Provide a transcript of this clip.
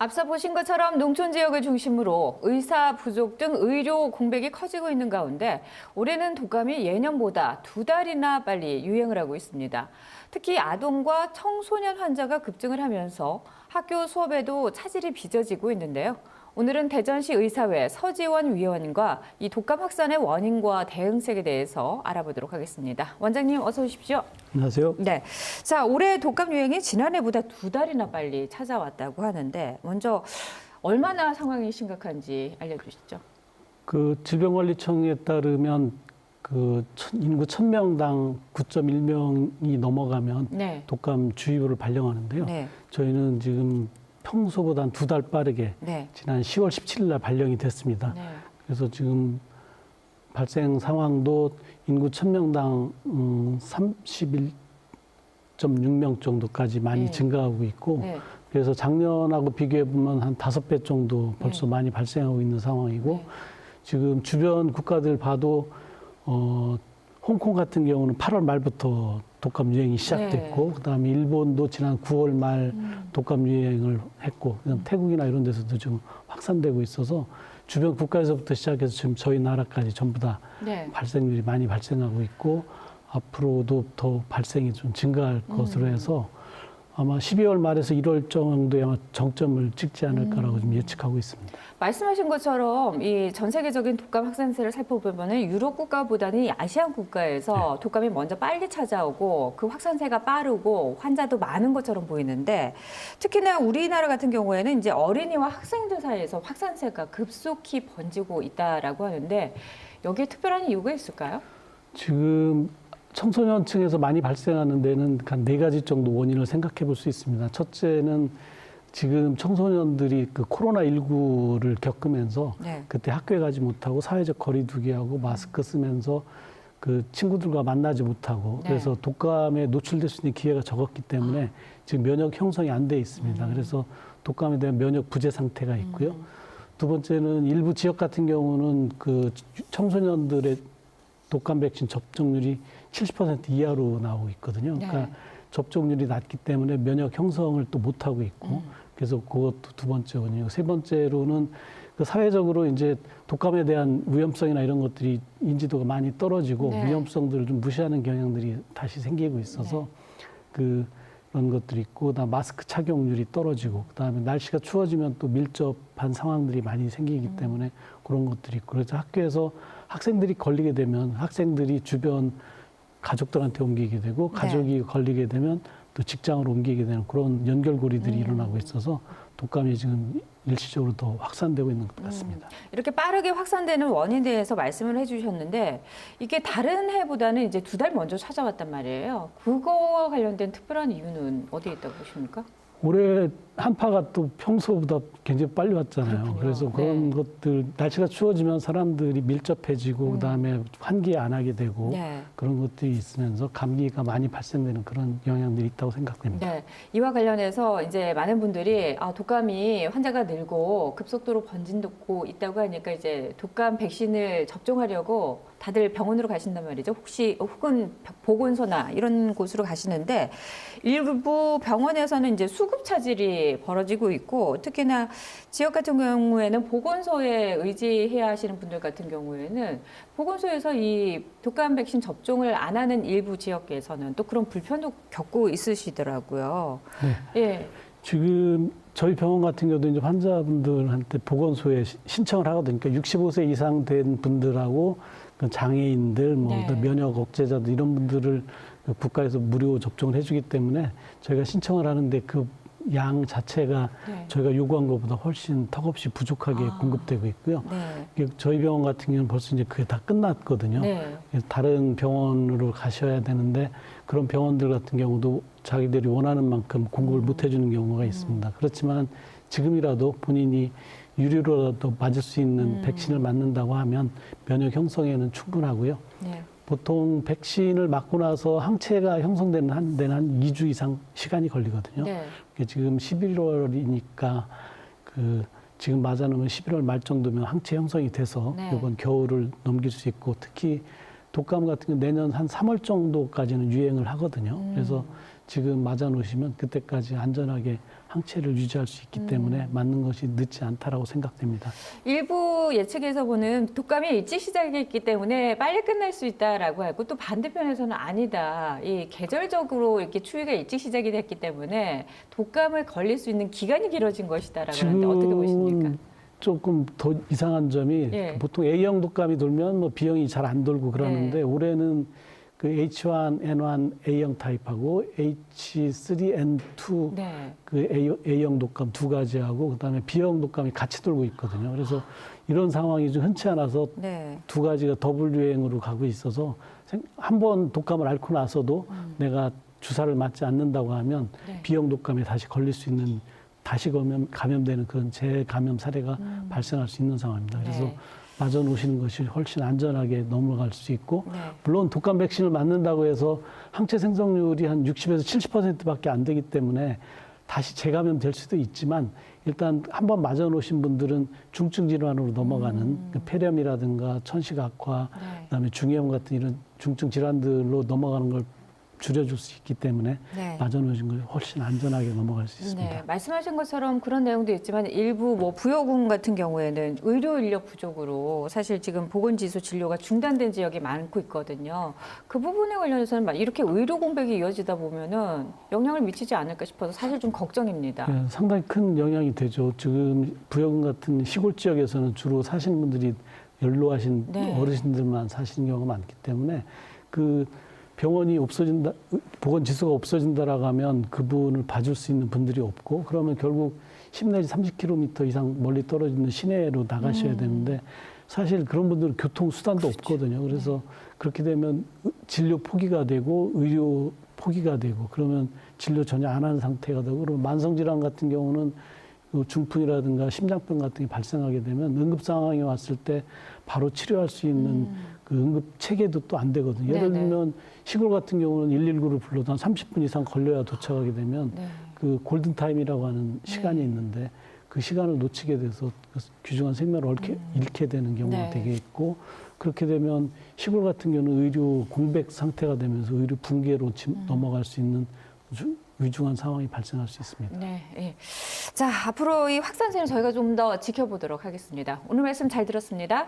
앞서 보신 것처럼 농촌 지역을 중심으로 의사 부족 등 의료 공백이 커지고 있는 가운데 올해는 독감이 예년보다 2달이나 빨리 유행을 하고 있습니다. 특히 아동과 청소년 환자가 급증을 하면서 학교 수업에도 차질이 빚어지고 있는데요. 오늘은 대전시 의사회 서지원 위원과 이 독감 확산의 원인과 대응책에 대해서 알아보도록 하겠습니다. 원장님 어서 오십시오. 안녕하세요. 네. 자, 올해 독감 유행이 지난해보다 2달이나 빨리 찾아왔다고 하는데 먼저 얼마나 상황이 심각한지 알려주시죠. 그 질병관리청에 따르면 그 인구 1000명당 9.1명이 넘어가면 네. 독감 주의보를 발령하는데요. 네. 저희는 지금 평소보다 한 2달 빠르게 네. 지난 10월 17일 날 발령이 됐습니다. 네. 그래서 지금 발생 상황도 인구 1000명당 31.6명 정도까지 많이 네. 증가하고 있고 네. 그래서 작년하고 비교해 보면 한 5배 정도 벌써 네. 많이 발생하고 있는 상황이고 네. 지금 주변 국가들 봐도 홍콩 같은 경우는 8월 말부터 독감 유행이 시작됐고 네. 그다음에 일본도 지난 9월 말 독감 유행을 했고 태국이나 이런 데서도 좀 확산되고 있어서 주변 국가에서부터 시작해서 지금 저희 나라까지 전부 다 네. 발생률이 많이 발생하고 있고 앞으로도 더 발생이 좀 증가할 것으로 해서 아마 12월 말에서 1월 정도에 아마 정점을 찍지 않을까라고 좀 예측하고 있습니다. 말씀하신 것처럼 이 전 세계적인 독감 확산세를 살펴보면 유럽 국가보다는 이 아시안 국가에서 네. 독감이 먼저 빨리 찾아오고 그 확산세가 빠르고 환자도 많은 것처럼 보이는데 특히나 우리나라 같은 경우에는 이제 어린이와 학생들 사이에서 확산세가 급속히 번지고 있다라고 하는데 여기에 특별한 이유가 있을까요? 지금 청소년층에서 많이 발생하는 데는 한 4가지 정도 원인을 생각해 볼 수 있습니다. 첫째는 지금 청소년들이 그 코로나19를 겪으면서 네. 그때 학교에 가지 못하고 사회적 거리두기하고 마스크 쓰면서 그 친구들과 만나지 못하고 네. 그래서 독감에 노출될 수 있는 기회가 적었기 때문에 지금 면역 형성이 안 돼 있습니다. 그래서 독감에 대한 면역 부재 상태가 있고요. 두 번째는 일부 지역 같은 경우는 그 청소년들의 독감 백신 접종률이 70% 이하로 나오고 있거든요. 네. 그러니까 접종률이 낮기 때문에 면역 형성을 또 못하고 있고 그래서 그것도 두 번째 원인이고 세 번째로는 그 사회적으로 이제 독감에 대한 위험성이나 이런 것들이 인지도가 많이 떨어지고 네. 위험성들을 좀 무시하는 경향들이 다시 생기고 있어서 그런 것들이 있고 그다음 마스크 착용률이 떨어지고 그다음에 날씨가 추워지면 또 밀접한 상황들이 많이 생기기 때문에 그런 것들이 있고 그래서 학교에서 학생들이 걸리게 되면 학생들이 주변 가족들한테 옮기게 되고 가족이 걸리게 되면 또 직장으로 옮기게 되는 그런 연결고리들이 일어나고 있어서 독감이 지금 일시적으로 더 확산되고 있는 것 같습니다. 이렇게 빠르게 확산되는 원인에 대해서 말씀을 해주셨는데 이게 다른 해보다는 이제 2달 먼저 찾아왔단 말이에요. 그거와 관련된 특별한 이유는 어디에 있다고 보십니까? 올해 한파가 또 평소보다 굉장히 빨리 왔잖아요. 그렇군요. 그래서 그런 네. 것들 날씨가 추워지면 사람들이 밀접해지고 그다음에 환기 안 하게 되고 네. 그런 것들이 있으면서 감기가 많이 발생되는 그런 영향들이 있다고 생각됩니다. 네, 이와 관련해서 이제 많은 분들이 독감이 환자가 늘고 급속도로 번진고 있다고 하니까 이제 독감 백신을 접종하려고 다들 병원으로 가신단 말이죠. 혹은 보건소나 이런 곳으로 가시는데 일부 병원에서는 이제 수급 차질이 벌어지고 있고 특히나 지역 같은 경우에는 보건소에 의지해야 하시는 분들 같은 경우에는 보건소에서 이 독감 백신 접종을 안 하는 일부 지역에서는 또 그런 불편도 겪고 있으시더라고요. 네. 예. 지금 저희 병원 같은 경우도 이제 환자분들한테 보건소에 신청을 하거든요. 그러니까 65세 이상 된 분들하고 그 장애인들, 뭐 네. 면역 억제자들 이런 분들을 국가에서 무료 접종을 해주기 때문에 저희가 신청을 하는데 그 양 자체가 네. 저희가 요구한 것보다 훨씬 턱없이 부족하게 공급되고 있고요. 네. 저희 병원 같은 경우는 벌써 이제 그게 다 끝났거든요. 네. 다른 병원으로 가셔야 되는데 그런 병원들 같은 경우도 자기들이 원하는 만큼 공급을 못 해주는 경우가 있습니다. 그렇지만 지금이라도 본인이 유료로라도 맞을 수 있는 백신을 맞는다고 하면 면역 형성에는 충분하고요. 네. 보통 백신을 맞고 나서 항체가 형성되는 데는 한 2주 이상 시간이 걸리거든요. 네. 지금 11월이니까 지금 맞아놓으면 11월 말 정도면 항체 형성이 돼서 네. 이번 겨울을 넘길 수 있고 특히 독감 같은 경우 내년 한 3월 정도까지는 유행을 하거든요. 그래서 지금 맞아 놓으시면 그때까지 안전하게 항체를 유지할 수 있기 때문에 맞는 것이 늦지 않다라고 생각됩니다. 일부 예측에서 보는 독감이 일찍 시작했기 때문에 빨리 끝날 수 있다라고 하고 또 반대편에서는 아니다. 이 계절적으로 이렇게 추위가 일찍 시작이 됐기 때문에 독감을 걸릴 수 있는 기간이 길어진 것이다라고 하는데 어떻게 보십니까? 조금 더 이상한 점이 예. 보통 A형 독감이 돌면 뭐 B형이 잘 안 돌고 그러는데 네. 올해는 그 H1N1 A형 타입하고 H3N2 네. 그 A형 독감 두 가지하고 그다음에 B형 독감이 같이 돌고 있거든요. 그래서 이런 상황이 좀 흔치 않아서 네. 두 가지가 더블 유행으로 가고 있어서 한 번 독감을 앓고 나서도 내가 주사를 맞지 않는다고 하면 네. B형 독감에 다시 걸릴 수 있는 다시 감염되는 그런 재감염 사례가 발생할 수 있는 상황입니다. 그래서 네. 맞아 놓으시는 것이 훨씬 안전하게 넘어갈 수 있고 네. 물론 독감 백신을 맞는다고 해서 항체 생성률이 한 60에서 70%밖에 안 되기 때문에 다시 재감염될 수도 있지만 일단 한번 맞아 놓으신 분들은 중증 질환으로 넘어가는 그 폐렴이라든가 천식 악화, 네. 그다음에 중이염 같은 이런 중증 질환들로 넘어가는 걸 줄여줄 수 있기 때문에 네. 맞아 놓으신 걸 훨씬 안전하게 넘어갈 수 있습니다. 네, 말씀하신 것처럼 그런 내용도 있지만 일부 뭐 부여군 같은 경우에는 의료 인력 부족으로 사실 지금 보건지수 진료가 중단된 지역이 많고 있거든요. 그 부분에 관련해서는 이렇게 의료 공백이 이어지다 보면은 영향을 미치지 않을까 싶어서 사실 좀 걱정입니다. 네, 상당히 큰 영향이 되죠. 지금 부여군 같은 시골 지역에서는 주로 사시는 분들이 연로하신 네. 어르신들만 사시는 경우가 많기 때문에 그 병원이 없어진다, 보건 지수가 없어진다라고 하면 그분을 봐줄 수 있는 분들이 없고 그러면 결국 10 내지 30km 이상 멀리 떨어지는 시내로 나가셔야 되는데 사실 그런 분들은 교통 수단도 없거든요. 그래서 그렇게 되면 진료 포기가 되고 의료 포기가 되고 그러면 진료 전혀 안 하는 상태가 되고 그리고 만성질환 같은 경우는 중풍이라든가 심장병 같은 게 발생하게 되면 응급 상황이 왔을 때 바로 치료할 수 있는 그 응급 체계도 또 안 되거든요. 예를 네네. 들면 시골 같은 경우는 119를 불러도 한 30분 이상 걸려야 도착하게 되면 네. 그 골든타임이라고 하는 시간이 있는데 그 시간을 놓치게 돼서 그 귀중한 생명을 잃게 되는 경우가 네. 되게 있고 그렇게 되면 시골 같은 경우는 의료 공백 상태가 되면서 의료 붕괴로 넘어갈 수 있는 위중한 상황이 발생할 수 있습니다. 네, 예. 자, 앞으로 이 확산세는 저희가 좀 더 지켜보도록 하겠습니다. 오늘 말씀 잘 들었습니다.